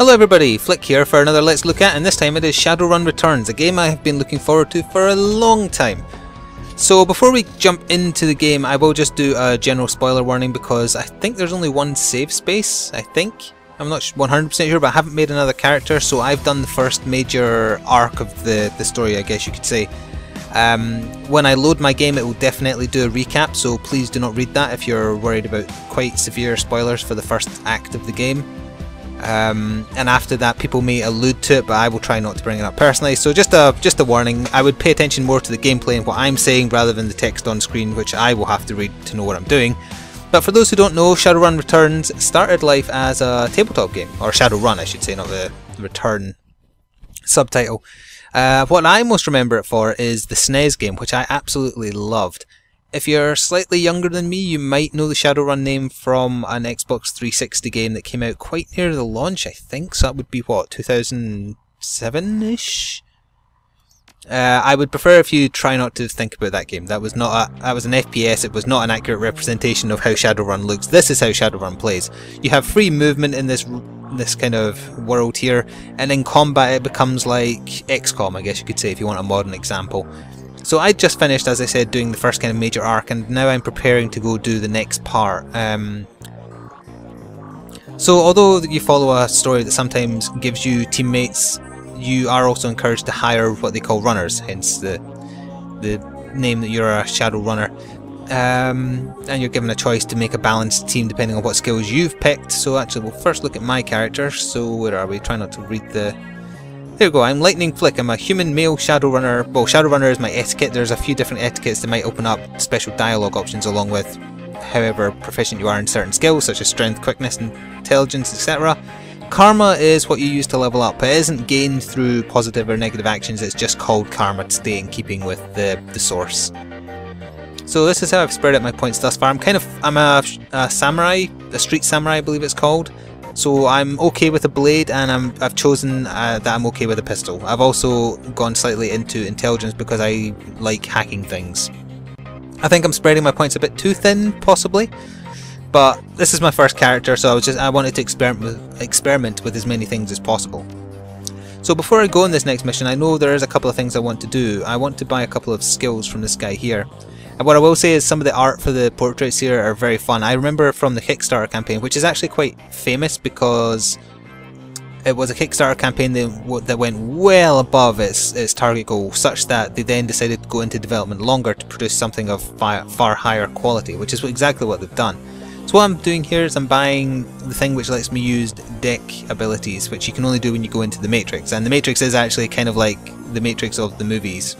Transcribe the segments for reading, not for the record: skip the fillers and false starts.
Hello everybody, Flick here for another Let's Look At, and this time it is Shadowrun Returns, a game I have been looking forward to for a long time. So before we jump into the game, I will just do a general spoiler warning because I think there's only one save space, I think. I'm not 100% sure, but I haven't made another character, so I've done the first major arc of the story, I guess you could say. When I load my game, it will definitely do a recap, so please do not read that if you're worried about quite severe spoilers for the first act of the game. And after that people may allude to it, but I will try not to bring it up personally, so just a warning. I would pay attention more to the gameplay and what I'm saying rather than the text on screen, which I will have to read to know what I'm doing. But for those who don't know, Shadowrun Returns started life as a tabletop game, or Shadowrun I should say, not the Return subtitle. What I most remember it for is the SNES game, which I absolutely loved. If you're slightly younger than me, you might know the Shadowrun name from an Xbox 360 game that came out quite near the launch, I think, so that would be what, 2007-ish? I would prefer if you try not to think about that game. That was not that was an FPS, it was not an accurate representation of how Shadowrun looks. This is how Shadowrun plays. You have free movement in this kind of world here, and in combat it becomes like XCOM, I guess you could say, if you want a modern example. So I just finished, as I said, doing the first kind of major arc, and now I'm preparing to go do the next part. So although you follow a story that sometimes gives you teammates, you are also encouraged to hire what they call runners, hence the name that you're a shadow runner. And you're given a choice to make a balanced team depending on what skills you've picked. So actually we'll first look at my character. So where are we? Try not to read the... There we go, I'm Lightning Flick. I'm a human male Shadowrunner. Well, Shadowrunner is my etiquette. There's a few different etiquettes that might open up special dialogue options along with however proficient you are in certain skills, such as strength, quickness, intelligence, etc. Karma is what you use to level up. It isn't gained through positive or negative actions, it's just called karma to stay in keeping with the source. So this is how I've spread out my points thus far. I'm a samurai, a street samurai I believe it's called. So I'm okay with a blade, and I've chosen that I'm okay with a pistol. I've also gone slightly into intelligence because I like hacking things. I think I'm spreading my points a bit too thin, possibly, but this is my first character, so I wanted to experiment with as many things as possible. So before I go on this next mission, I know there is a couple of things I want to do. I want to buy a couple of skills from this guy here. And what I will say is some of the art for the portraits here are very fun. I remember from the Kickstarter campaign, which is actually quite famous because it was a Kickstarter campaign that went well above its target goal, such that they then decided to go into development longer to produce something of far higher quality, which is exactly what they've done. So what I'm doing here is I'm buying the thing which lets me use deck abilities, which you can only do when you go into the Matrix, and the Matrix is actually kind of like the Matrix of the movies,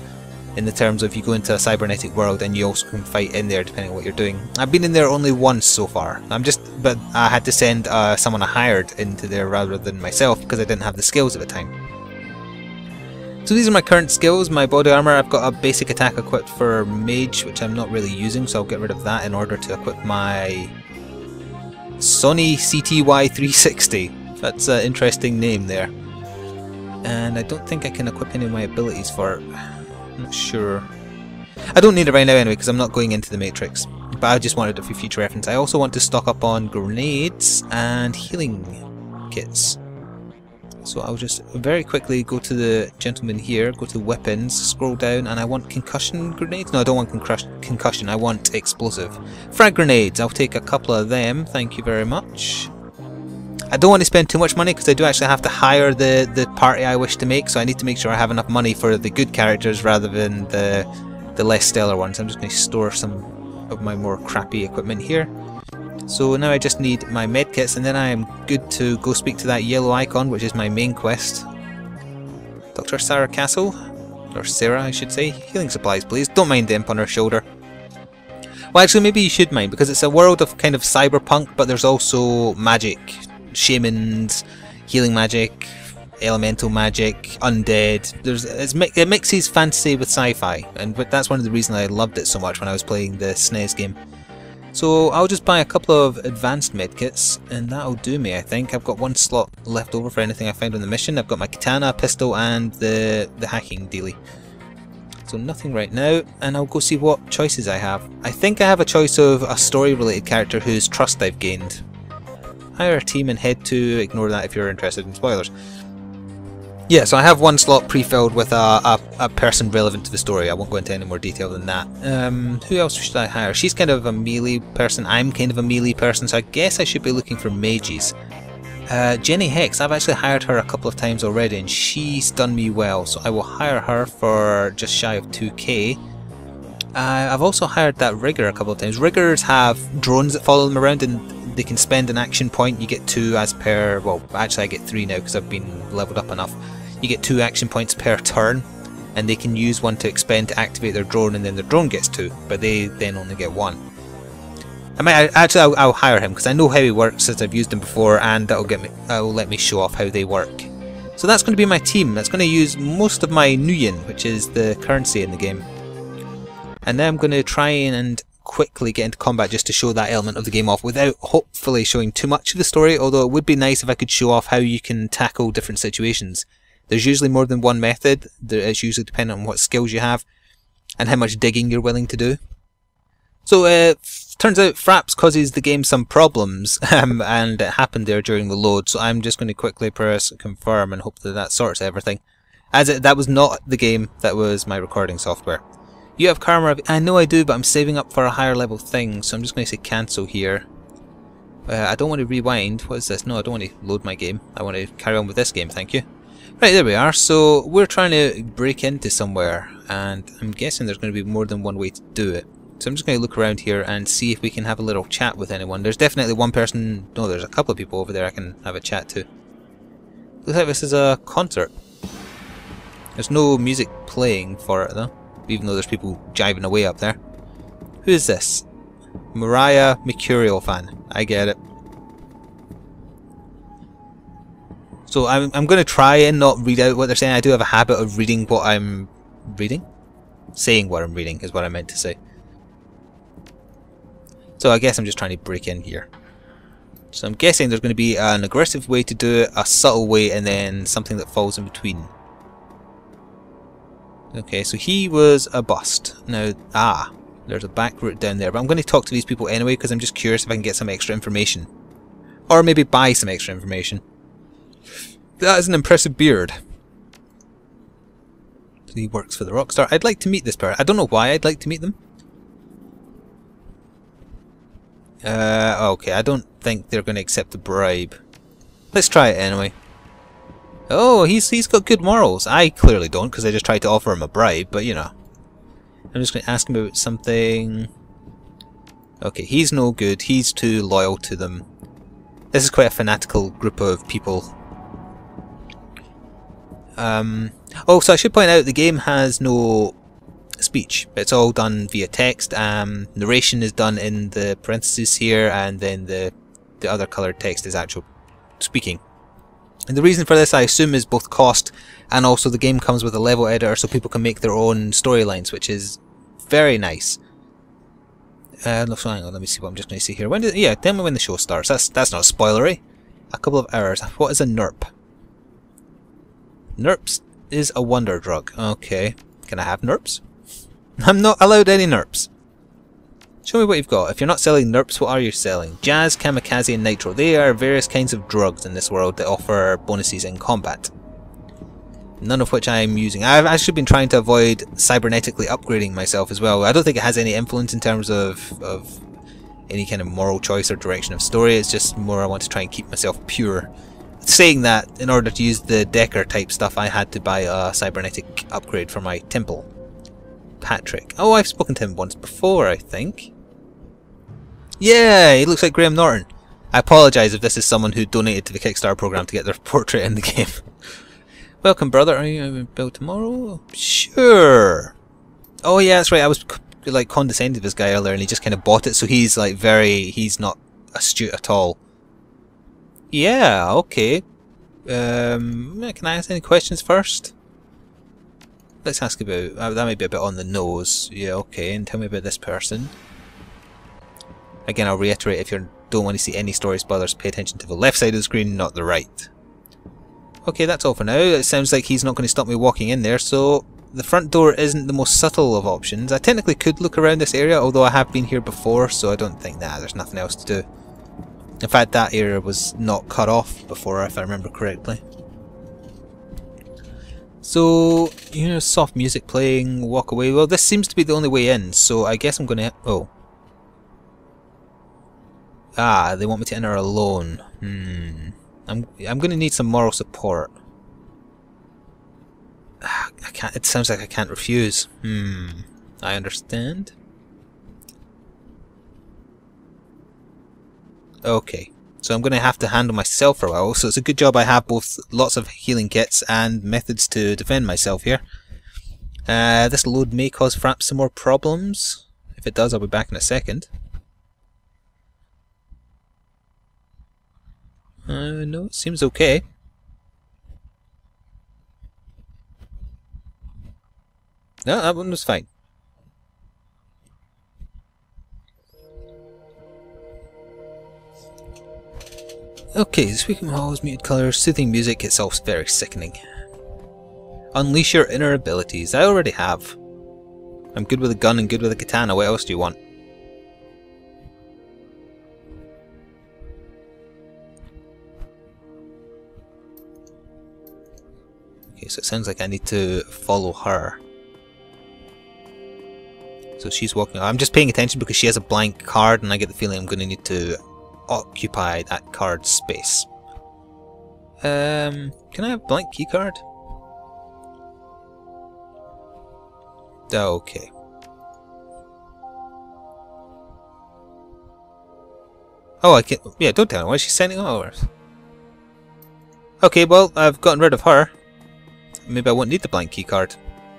in the terms of you go into a cybernetic world and you also can fight in there depending on what you're doing. I've been in there only once so far. But I had to send someone I hired into there rather than myself because I didn't have the skills at the time. So these are my current skills. My body armor, I've got a basic attack equipped for mage, which I'm not really using, so I'll get rid of that in order to equip my Sony CTY 360. That's an interesting name there. And I don't think I can equip any of my abilities for it. I'm not sure. I don't need it right now anyway because I'm not going into the Matrix, but I just wanted it for future reference. I also want to stock up on grenades and healing kits. So I'll just very quickly go to the gentleman here, go to weapons, scroll down, and I want concussion grenades. No, I don't want concussion, I want explosive. Frag grenades, I'll take a couple of them, thank you very much. I don't want to spend too much money because I do actually have to hire the party I wish to make, so I need to make sure I have enough money for the good characters rather than the less stellar ones. I'm just going to store some of my more crappy equipment here. So now I just need my medkits, and then I am good to go speak to that yellow icon, which is my main quest. Dr. Sarah Castle, or Sarah I should say. Healing supplies please, don't mind the imp on her shoulder. Well actually maybe you should mind, because it's a world of kind of cyberpunk, but there's also magic. Shamans, healing magic, elemental magic, undead. It mixes fantasy with sci-fi, and that's one of the reasons I loved it so much when I was playing the SNES game. So I'll just buy a couple of advanced medkits, and that'll do me I think. I've got one slot left over for anything I find on the mission. I've got my katana, pistol, and the hacking dealie. So nothing right now, and I'll go see what choices I have. I think I have a choice of a story related character whose trust I've gained. hire a team and head to... Ignore that if you're interested in spoilers. Yeah, so I have one slot pre-filled with a person relevant to the story. I won't go into any more detail than that. Who else should I hire? She's kind of a melee person. I'm kind of a melee person, so I guess I should be looking for mages. Jenny Hex, I've actually hired her a couple of times already, and she's done me well, so I will hire her for just shy of 2k. I've also hired that rigger a couple of times. Riggers have drones that follow them around, and they can spend an action point. You get 2 as per... Well, actually I get 3 now because I've been leveled up enough. You get 2 action points per turn, and they can use one to expend to activate their drone, and then their drone gets 2, but they then only get 1. I'll hire him because I know how he works since I've used him before, and that'll let me show off how they work. So that's going to be my team. That's going to use most of my Nuyen, which is the currency in the game. And then I'm going to try and quickly get into combat just to show that element of the game off without hopefully showing too much of the story, although it would be nice if I could show off how you can tackle different situations. There's usually more than one method. It's usually dependent on what skills you have and how much digging you're willing to do. So turns out Fraps causes the game some problems, and it happened there during the load, so I'm just going to quickly press confirm and hope that that sorts everything. That was not the game, that was my recording software. You have karma. I know I do, but I'm saving up for a higher level thing, so I'm just going to say cancel here. I don't want to rewind. What is this? No, I don't want to load my game. I want to carry on with this game, thank you. Right, there we are. So we're trying to break into somewhere, and I'm guessing there's going to be more than one way to do it. So I'm just going to look around here and see if we can have a little chat with anyone. There's definitely one person... No, there's a couple of people over there I can have a chat to. Looks like this is a concert. There's no music playing for it though, even though there's people jiving away up there. Who is this? Mariah Mercurial fan. I get it. So I'm going to try and not read out what they're saying. I do have a habit of reading what I'm reading. Saying what I'm reading is what I meant to say. So I guess I'm just trying to break in here. So I'm guessing there's going to be an aggressive way to do it, a subtle way, and then something that falls in between. Okay, so he was a bust. Now, there's a back route down there. But I'm going to talk to these people anyway because I'm just curious if I can get some extra information. Or maybe buy some extra information. That is an impressive beard. So he works for the Rockstar. I'd like to meet this person. I don't know why I'd like to meet them. Okay, I don't think they're going to accept the bribe. Let's try it anyway. Oh, he's got good morals. I clearly don't, because I just tried to offer him a bribe, but you know. I'm just going to ask him about something. Okay, he's no good. He's too loyal to them. This is quite a fanatical group of people. Oh, so I should point out the game has no speech. It's all done via text. Narration is done in the parentheses here, and then the other coloured text is actual speaking. And the reason for this, I assume, is both cost, and also the game comes with a level editor so people can make their own storylines, which is very nice. No, so hang on, let me see what I'm just going to see here. Yeah, tell me when the show starts. That's not spoilery. A couple of hours. What is a NERP? NERPs is a wonder drug. Okay. Can I have NERPs? I'm not allowed any NERPs. Show me what you've got. If you're not selling NERPs, what are you selling? Jazz, Kamikaze and Nitro. They are various kinds of drugs in this world that offer bonuses in combat. None of which I'm using. I've actually been trying to avoid cybernetically upgrading myself as well. I don't think it has any influence in terms of any kind of moral choice or direction of story. It's just more I want to try and keep myself pure. Saying that, in order to use the Decker type stuff, I had to buy a cybernetic upgrade for my temple. Patrick. Oh, I've spoken to him once before, I think. Yeah, he looks like Graham Norton. I apologise if this is someone who donated to the Kickstarter program to get their portrait in the game. Welcome, brother. Are you build tomorrow? Sure. Oh yeah, that's right. I was like condescending to this guy earlier, and he just kind of bought it. So he's like he's not astute at all. Yeah. Okay. Can I ask any questions first? Let's ask about... that might be a bit on the nose. Yeah, okay. And tell me about this person. Again, I'll reiterate, if you don't want to see any story spoilers, pay attention to the left side of the screen, not the right. Okay, that's all for now. It sounds like he's not going to stop me walking in there, so the front door isn't the most subtle of options. I technically could look around this area, although I have been here before, so I don't think... Nah, there's nothing else to do. In fact, that area was not cut off before, if I remember correctly. So, you hear soft music playing, walk away. Well, this seems to be the only way in, so I guess I'm gonna... Oh. Ah, they want me to enter alone. I'm gonna need some moral support. I can't... It sounds like I can't refuse. I understand. Okay. So I'm going to have to handle myself for a while, so it's a good job I have both lots of healing kits and methods to defend myself here. This load may cause perhaps some more problems. If it does, I'll be back in a second. No, it seems okay. No, that one was fine. Okay, speaking of halls, muted colours, soothing music, it's all very sickening. Unleash your inner abilities. I already have. I'm good with a gun and good with a katana. What else do you want? Okay, so it sounds like I need to follow her. So she's walking. I'm just paying attention because she has a blank card and I get the feeling I'm going to need to occupy that card space. Can I have a blank key card? Okay. Oh, I can. Yeah, don't tell me. Why is she sending orders? Okay, well, I've gotten rid of her. Maybe I won't need the blank key card.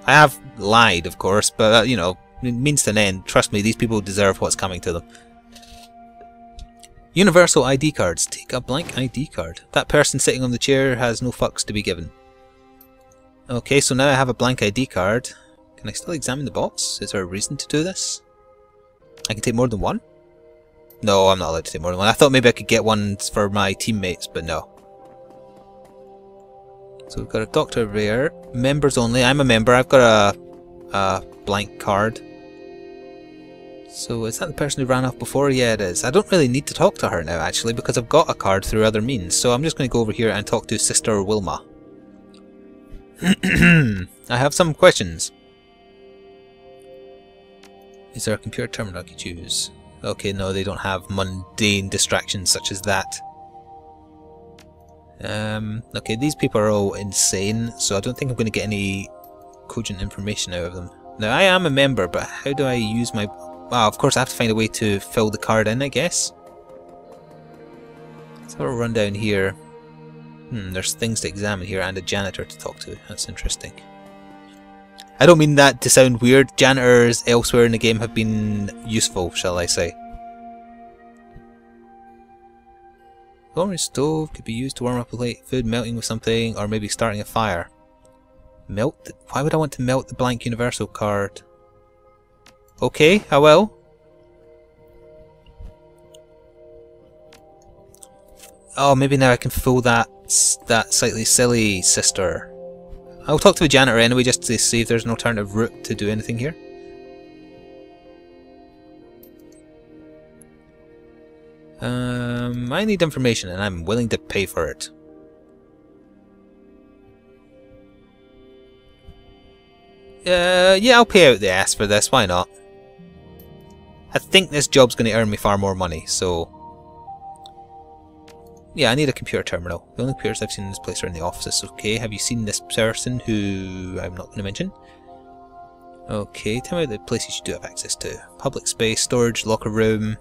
I have lied, of course, but you know, it means to an end. Trust me, these people deserve what's coming to them. Universal ID cards. Take a blank ID card. That person sitting on the chair has no fucks to be given. Okay, so now I have a blank ID card. Can I still examine the box? Is there a reason to do this? I can take more than one? No, I'm not allowed to take more than one. I thought maybe I could get one for my teammates, but no. So we've got a Doctor Rare. Members only. I'm a member. I've got a blank card. So is that the person who ran off before? Yeah, it is. I don't really need to talk to her now, actually, because I've got a card through other means. So I'm just going to go over here and talk to Sister Wilma. I have some questions. Is there a computer terminal I could use? Okay, no, they don't have mundane distractions such as that. Okay, these people are all insane, so I don't think I'm going to get any cogent information out of them. Now, I am a member, but how do I use my... Well, of course I have to find a way to fill the card in, I guess. Let's have a run down here. There's things to examine here and a janitor to talk to. That's interesting. I don't mean that to sound weird. Janitors elsewhere in the game have been useful, shall I say. Orange stove could be used to warm up a plate, food melting with something, or maybe starting a fire. Melt? Why would I want to melt the blank universal card? Okay, I will. Oh, maybe now I can fool that slightly silly sister. I'll talk to the janitor anyway just to see if there's an alternative route to do anything here. I need information and I'm willing to pay for it. Yeah, I'll pay out the ass for this, why not? I think this job's going to earn me far more money, so... Yeah, I need a computer terminal. The only computers I've seen in this place are in the offices. Okay, have you seen this person who I'm not going to mention? Okay, tell me the places you do have access to. Public space, storage, locker room...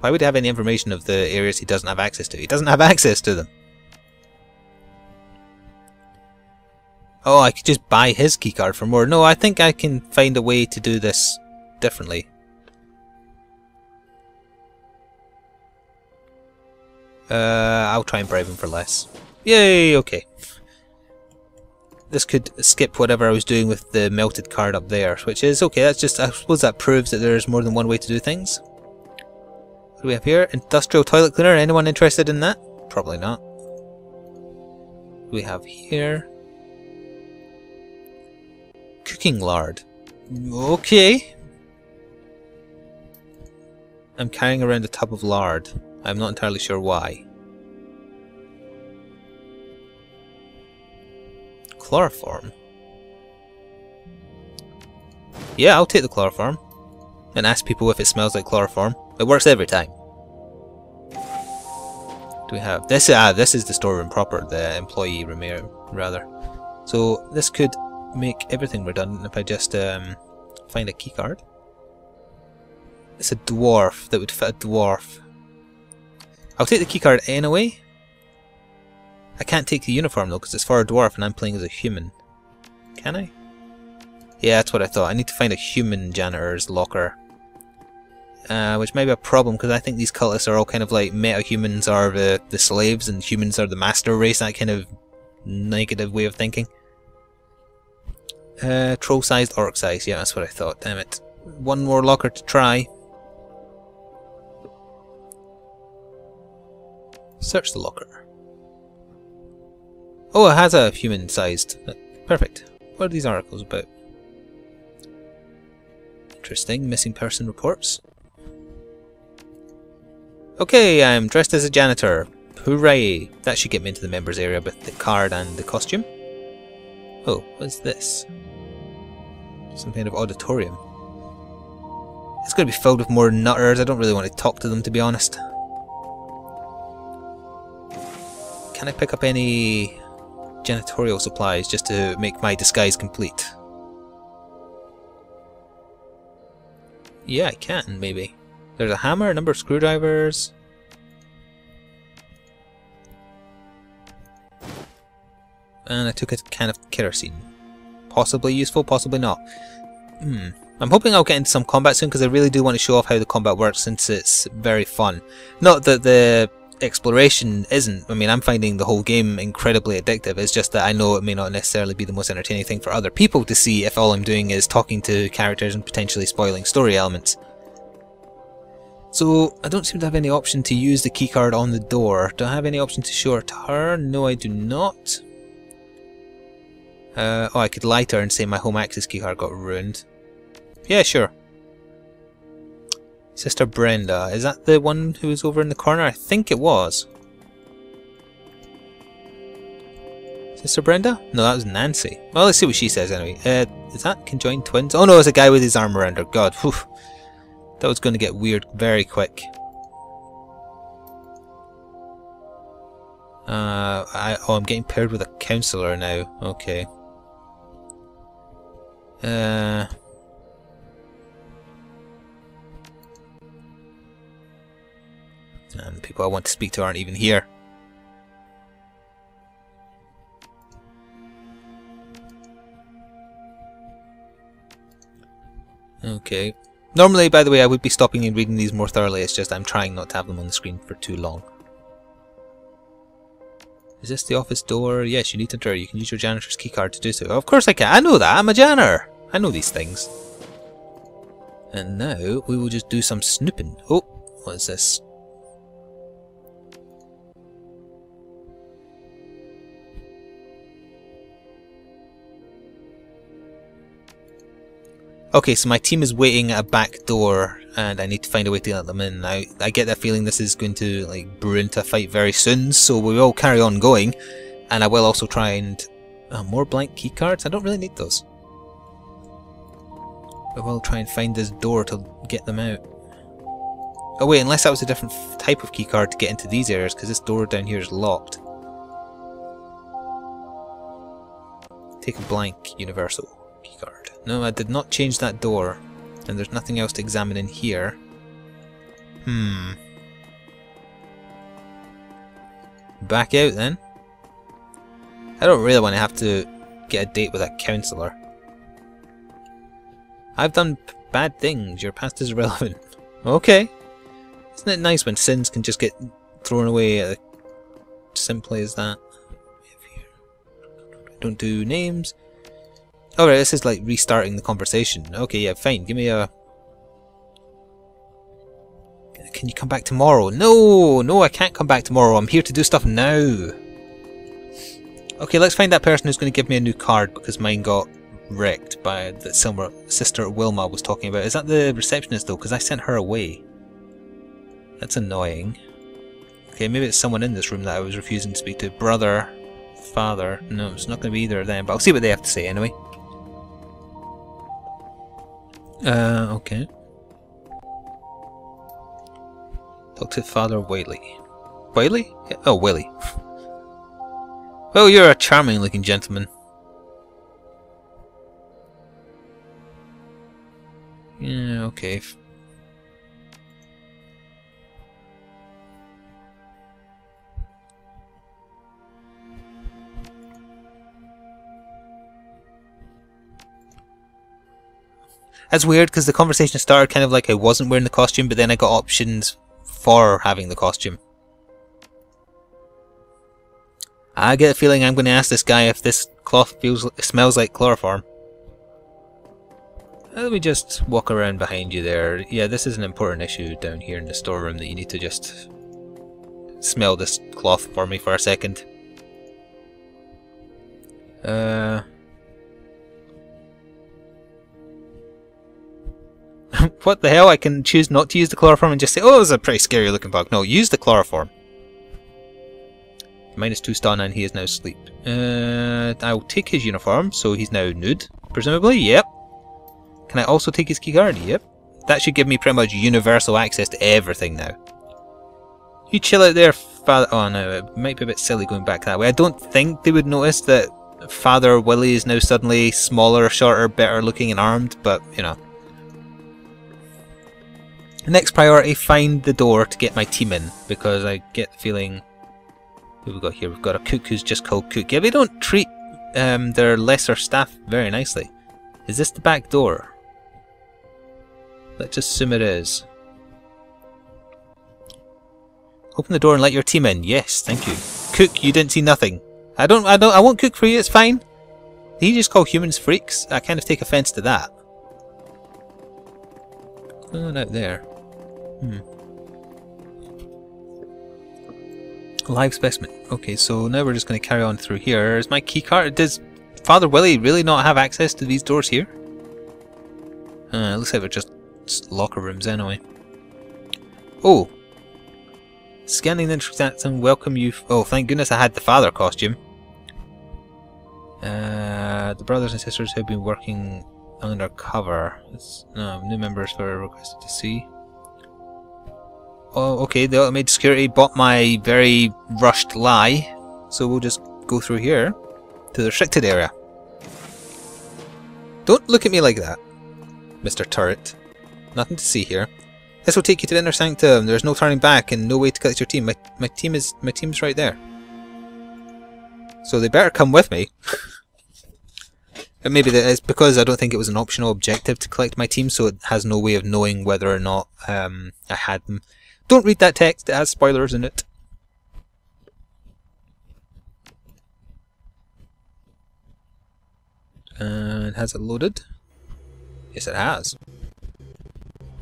Why would he have any information of the areas he doesn't have access to? He doesn't have access to them. Oh, I could just buy his keycard for more. No, I think I can find a way to do this differently. I'll try and bribe him for less. Yay, okay. This could skip whatever I was doing with the melted card up there, which is okay. That's just, I suppose that proves that there's more than one way to do things. What do we have here? Industrial toilet cleaner. Anyone interested in that? Probably not. What do we have here? Cooking lard. Okay. I'm carrying around a tub of lard. I'm not entirely sure why. Chloroform? Yeah, I'll take the chloroform. And ask people if it smells like chloroform. It works every time. Do we have this? This is the storeroom proper, the employee room here, rather. So this could make everything redundant if I just find a keycard. It's a dwarf that would fit a dwarf. I'll take the keycard anyway. I can't take the uniform though because it's for a dwarf and I'm playing as a human. Can I? Yeah, that's what I thought. I need to find a human janitor's locker. Which may be a problem because I think these cultists are all kind of like meta-humans are the slaves and humans are the master race, that kind of negative way of thinking. Troll-sized, orc-sized, yeah, that's what I thought, damn it. One more locker to try. Search the locker. Oh, it has a human-sized. Perfect. What are these articles about? Interesting. Missing person reports. Okay, I'm dressed as a janitor. Hooray! That should get me into the members area with the card and the costume. Oh, what's this? Some kind of auditorium. It's going to be filled with more nutters. I don't really want to talk to them, to be honest. Can I pick up any janitorial supplies just to make my disguise complete? Yeah, I can, maybe. There's a hammer, a number of screwdrivers. And I took a can of kerosene. Possibly useful, possibly not. I'm hoping I'll get into some combat soon because I really do want to show off how the combat works since it's very fun. Not that the exploration isn't. I mean, I'm finding the whole game incredibly addictive. It's just that I know it may not necessarily be the most entertaining thing for other people to see if all I'm doing is talking to characters and potentially spoiling story elements. So, I don't seem to have any option to use the keycard on the door. Do I have any option to show it to her? No, I do not. Oh, I could lie to her and say my home access keycard got ruined. Yeah, sure. Sister Brenda. Is that the one who was over in the corner? I think it was. Sister Brenda? No, that was Nancy. Well, let's see what she says anyway. Is that conjoined twins? Oh no, it's a guy with his arm around her. God, whew. That was going to get weird very quick. I'm getting paired with a counsellor now. Okay. And the people I want to speak to aren't even here. Okay. Normally, by the way, I would be stopping and reading these more thoroughly, it's just I'm trying not to have them on the screen for too long. Is this the office door? Yes, you need to enter. You can use your janitor's keycard to do so. Of course I can. I know that. I'm a janitor. I know these things. And now, we will just do some snooping. Oh, what is this? Okay, so my team is waiting at a back door, and I need to find a way to let them in. Now, I get that feeling this is going to like brew into a fight very soon, so we will carry on going, and I will also try and... more blank keycards? I don't really need those. I will try and find this door to get them out. Oh wait, unless that was a different type of keycard to get into these areas, because this door down here is locked. Take a blank universal keycard. No, I did not change that door. And there's nothing else to examine in here. Back out then. I don't really want to have to get a date with a counsellor. I've done bad things. Your past is irrelevant. Okay. Isn't it nice when sins can just get thrown away simply as that? Don't do names. Alright, this is like restarting the conversation. Okay, yeah, fine. Give me a... Can you come back tomorrow? No! No, I can't come back tomorrow. I'm here to do stuff now. Okay, let's find that person who's going to give me a new card because mine got wrecked by that Sister Wilma was talking about. Is that the receptionist though? Because I sent her away. That's annoying. Okay, maybe it's someone in this room that I was refusing to speak to. Brother, father. No, it's not going to be either of them, but I'll see what they have to say anyway. Okay. Talk to Father Whaley. Whaley? Oh, Willie. Well, you're a charming looking gentleman. Yeah, okay. That's weird because the conversation started kind of like I wasn't wearing the costume, but then I got options for having the costume. I get a feeling I'm going to ask this guy if this cloth smells like chloroform. Let me just walk around behind you there. Yeah, this is an important issue down here in the storeroom that you need to just smell this cloth for me for a second. What the hell? I can choose not to use the chloroform and just say, oh, it's a pretty scary looking bug. No, use the chloroform. -2 stun and he is now asleep. I'll take his uniform, so he's now nude, presumably. Yep. Can I also take his keycard? Yep. That should give me pretty much universal access to everything now. You chill out there, Father... Oh no, it might be a bit silly going back that way. I don't think they would notice that Father Willie is now suddenly smaller, shorter, better looking and armed, but, you know. Next priority, find the door to get my team in, because I get the feeling... Who have we got here? We've got a cook who's just called Cook. Yeah, they don't treat their lesser staff very nicely. Is this the back door? Let's assume it is. Open the door and let your team in. Yes, thank you. Cook, you didn't see nothing. I won't cook for you, it's fine. Did he just call humans freaks? I kind of take offense to that. Going out there. Live specimen. Okay, so now we're just going to carry on through here. Is my key card? Does Father Willie really not have access to these doors here? It looks like they're just locker rooms anyway. Oh! Scanning the entrance and welcome you. Oh, thank goodness I had the father costume. The brothers and sisters have been working undercover. No, new members were requested to see. Oh, okay, the automated security bought my very rushed lie, so we'll just go through here to the restricted area. Don't look at me like that, Mr. Turret. Nothing to see here. This will take you to the inner sanctum. There's no turning back and no way to collect your team. My team's right there. So they better come with me. But maybe it's because I don't think it was an optional objective to collect my team, so it has no way of knowing whether or not I had them. Don't read that text, it has spoilers in it. And has it loaded? Yes, it has.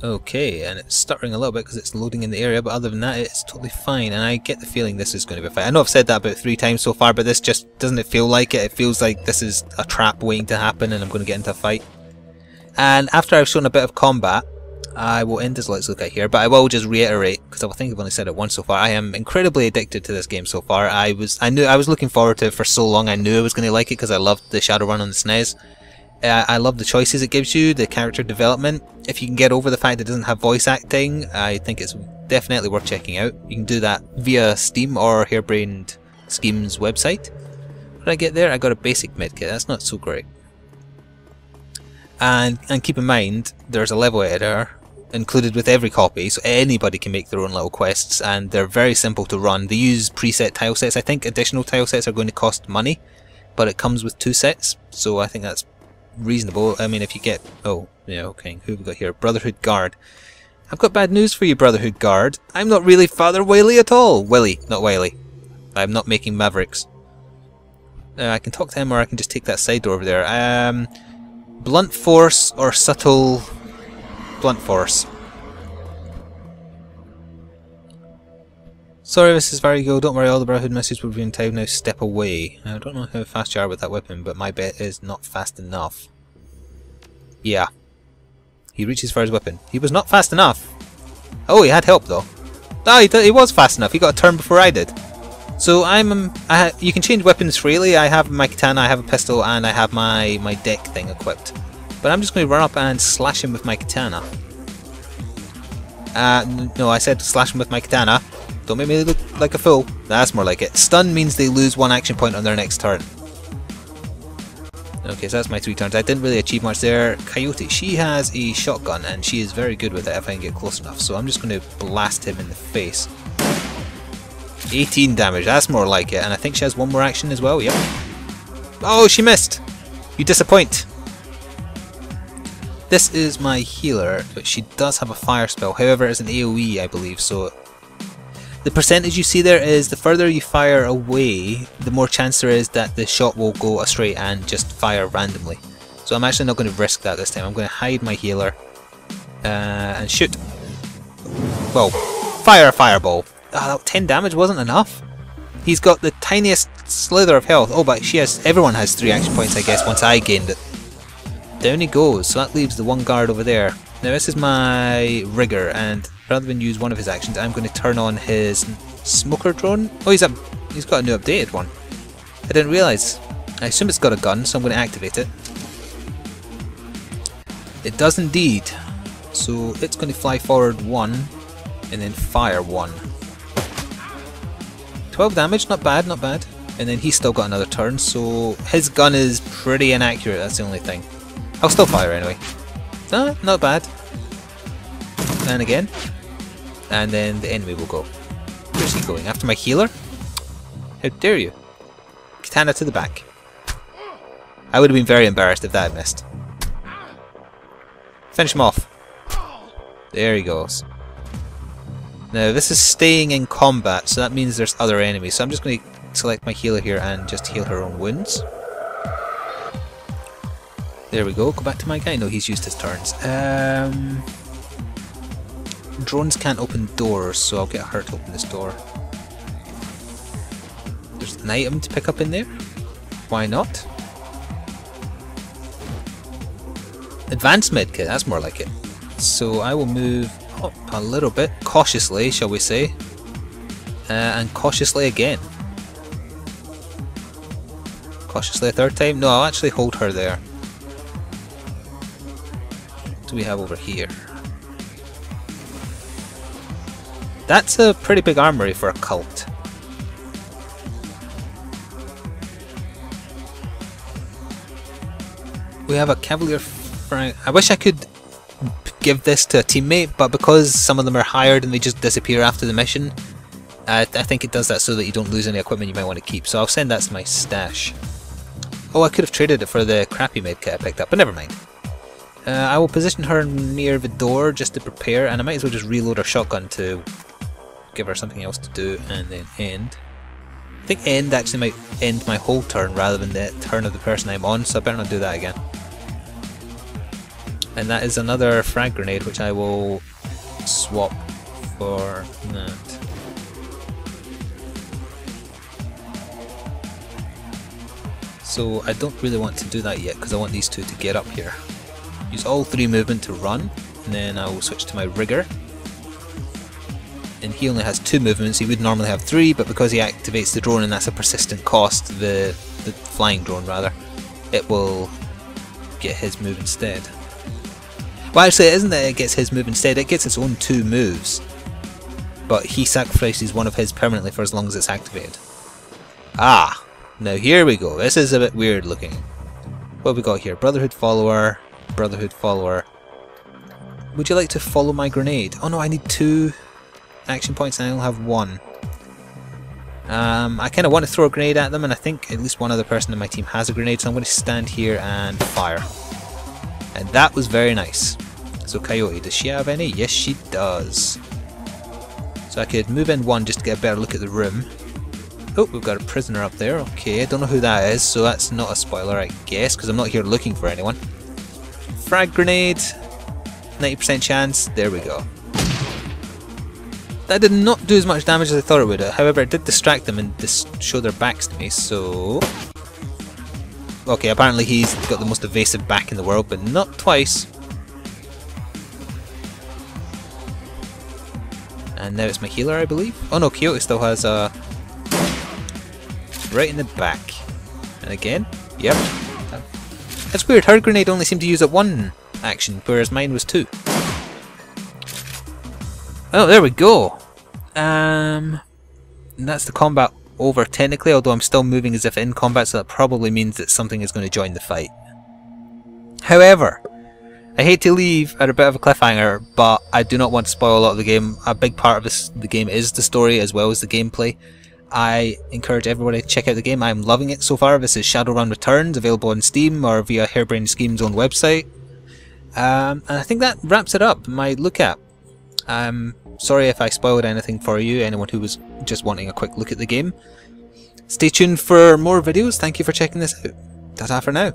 Okay, and it's stuttering a little bit because it's loading in the area, but other than that, it's totally fine. And I get the feeling this is going to be a fight. I know I've said that about 3 times so far, but this just doesn't it feel like it. It feels like this is a trap waiting to happen and I'm going to get into a fight. And after I've shown a bit of combat, I will end this Let's Look at here, but I will just reiterate, because I think I've only said it once so far, I am incredibly addicted to this game so far. I was looking forward to it for so long. I knew I was going to like it because I loved the Shadowrun on the SNES. I love the choices it gives you, the character development. If you can get over the fact it doesn't have voice acting, I think it's definitely worth checking out. You can do that via Steam or Harebrained Scheme's website. What did I get there? I got a basic medkit, that's not so great. And keep in mind, there's a level editor included with every copy, so anybody can make their own little quests, and they're very simple to run. They use preset tile sets. I think additional tile sets are going to cost money, but it comes with 2 sets, so I think that's reasonable. I mean, if you get... Oh, yeah, okay, who have we got here? Brotherhood Guard. I've got bad news for you, Brotherhood Guard. I'm not really Father Wiley at all. Willie, not Wiley. I'm not making Mavericks. I can talk to him, or I can just take that side door over there. Blunt force or subtle... Blunt force. Sorry, Mrs. Varigo, don't worry, all the Brotherhood messages will be in time now, step away. I don't know how fast you are with that weapon, but my bet is not fast enough. Yeah. He reaches for his weapon. He was not fast enough. Oh, he had help though. Ah, he was fast enough. He got a turn before I did. So you can change weapons freely. I have my katana, I have a pistol, and I have my deck thing equipped. But I'm just going to run up and slash him with my katana. No, I said slash him with my katana. Don't make me look like a fool. That's more like it. Stun means they lose 1 action point on their next turn. Okay, so that's my 3 turns. I didn't really achieve much there. Coyote, she has a shotgun and she is very good with it if I can get close enough. So I'm just going to blast him in the face. 18 damage, that's more like it. And I think she has 1 more action as well, yep. Oh, she missed! You disappoint. This is my healer, but she does have a fire spell. However, it's an AoE, I believe, so... The percentage you see there is the further you fire away, the more chance there is that the shot will go astray and just fire randomly. So I'm actually not going to risk that this time. I'm going to hide my healer and shoot. Well, fire a fireball. 10 damage wasn't enough. He's got the tiniest slither of health. Oh, but everyone has 3 action points, I guess, once I gained it. Down he goes, so that leaves the 1 guard over there. Now this is my rigger, and rather than use one of his actions, I'm going to turn on his smoker drone. Oh, he's got a new updated one. I didn't realise. I assume it's got a gun, so I'm going to activate it. It does indeed. So it's going to fly forward 1, and then fire 1. 12 damage, not bad, not bad. And then he's still got another turn, so his gun is pretty inaccurate, that's the only thing. I'll still fire anyway. Not bad. And again. And then the enemy will go. Where's he going? After my healer? How dare you? Katana to the back. I would have been very embarrassed if that had missed. Finish him off. There he goes. Now this is staying in combat, so that means there's other enemies. So I'm just going to select my healer here and just heal her own wounds. There we go. Go back to my guy. No, he's used his turns. Drones can't open doors, so I'll get her to open this door. There's an item to pick up in there. Why not? Advanced medkit, that's more like it. So I will move up a little bit, cautiously, shall we say. And cautiously again. Cautiously a 3rd time? No, I'll actually hold her there. What do we have over here? That's a pretty big armory for a cult. We have a Cavalier Frank. I wish I could give this to a teammate, but because some of them are hired and they just disappear after the mission, I think it does that so that you don't lose any equipment you might want to keep. So I'll send that to my stash. Oh, I could have traded it for the crappy medkit I picked up, but never mind. I will position her near the door just to prepare, and I might as well just reload her shotgun to give her something else to do, and then end. I think end actually might end my whole turn rather than the turn of the person I'm on, so I better not do that again. And that is another frag grenade, which I will swap for that. So I don't really want to do that yet because I want these 2 to get up here. Use all 3 movement to run, and then I will switch to my rigger. And he only has 2 movements. He would normally have 3, but because he activates the drone and that's a persistent cost, the flying drone rather, it will get his move instead. Well, actually, it isn't that it gets his move instead, it gets its own 2 moves. But he sacrifices one of his permanently for as long as it's activated. Ah! Now here we go. This is a bit weird looking. What have we got here? Brotherhood follower, Brotherhood follower. Would you like to follow my grenade? Oh no, I need 2 action points and I only have 1. I kind of want to throw a grenade at them, and I think at least one other person in my team has a grenade, so I'm going to stand here and fire. And that was very nice. So Coyote, does she have any? Yes, she does. So I could move in 1 just to get a better look at the room. Oh, we've got a prisoner up there. Okay, I don't know who that is, so that's not a spoiler, I guess, because I'm not here looking for anyone. Frag grenade, 90% chance. There we go. That did not do as much damage as I thought it would. However, it did distract them and show their backs to me, so... Okay, apparently he's got the most evasive back in the world, but not twice. And now it's my healer, I believe. Oh no, Kyoto still has a... right in the back. And again, yep. That's weird, her grenade only seemed to use it one action, whereas mine was 2. Oh, there we go! And that's the combat over technically, although I'm still moving as if in combat, so that probably means that something is going to join the fight. However, I hate to leave at a bit of a cliffhanger, but I do not want to spoil a lot of the game. A big part of the game is the story as well as the gameplay. I encourage everybody to check out the game. I'm loving it so far. This is Shadowrun Returns, available on Steam or via Harebrained Scheme's own website. And I think that wraps it up, my look at. Sorry if I spoiled anything for you, anyone who was just wanting a quick look at the game. Stay tuned for more videos. Thank you for checking this out. Ta-ta for now.